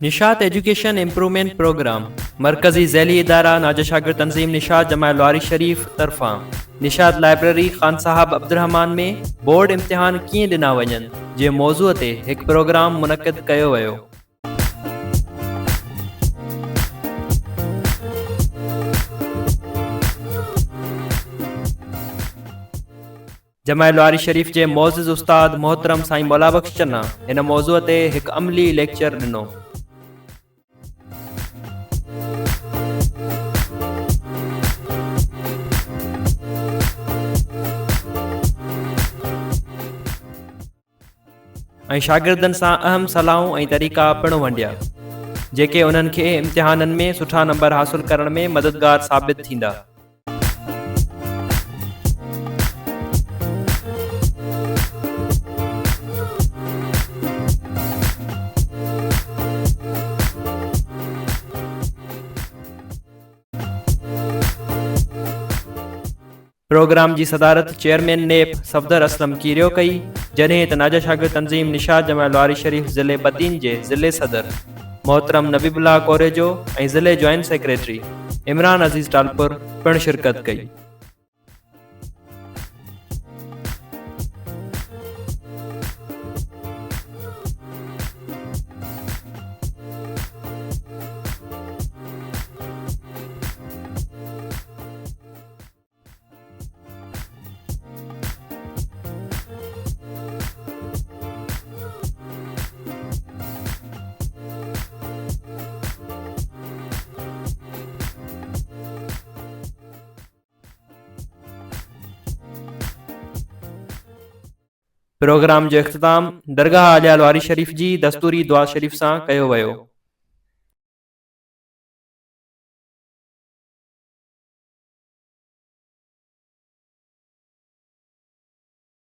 Nishat education improvement programme मरकज़ी ज़ैली इदारा नाजा शागिर तंज़ीम निशात जमा लवारी शरीफ तरफ़ां निशात लाइब्रेरी खान साहब अब्दुर्रहमान में बोर्ड इम्तिहान कीअं ॾिना वञनि जे मौज़ूअ ते हिकु प्रोग्राम मुनक़िद कयो वियो। जमा लवारी शरीफ जे मोअज़्ज़िज़ उस्ताद मोहतरम साईं मौला बख्श चन्ना हिन मौज़ूअ ते हिकु अमली लेक्चर ॾिनो। ऐं शागिर्दनि सां अहम सलाहूं ऐं तरीक़ा पिणु वंडिया जेके उन्हनि खे इम्तिहाननि में सुठा नंबर हासिल करण में मददगार साबित थींदा। प्रोग्राम की सदारत चेयरमैन नेप सफदर असलम कीरियो कई जॾहिं त नाजा शागिर तंज़ीम निशात जमा लवारी शरीफ ज़िले बदीन जे ज़िले सदर मोहतरम नबीबुल्लाह कोरेजो ऐं ज़िले जॉइंट सेक्रेटरी इमरान अज़ीज़ टालपुर पिणु शिरकत कई। प्रोग्राम जो इख्तिताम दरगाह आलिया लवारी शरीफ जी दस्तूरी दुआ शरीफ सां कयो वियो।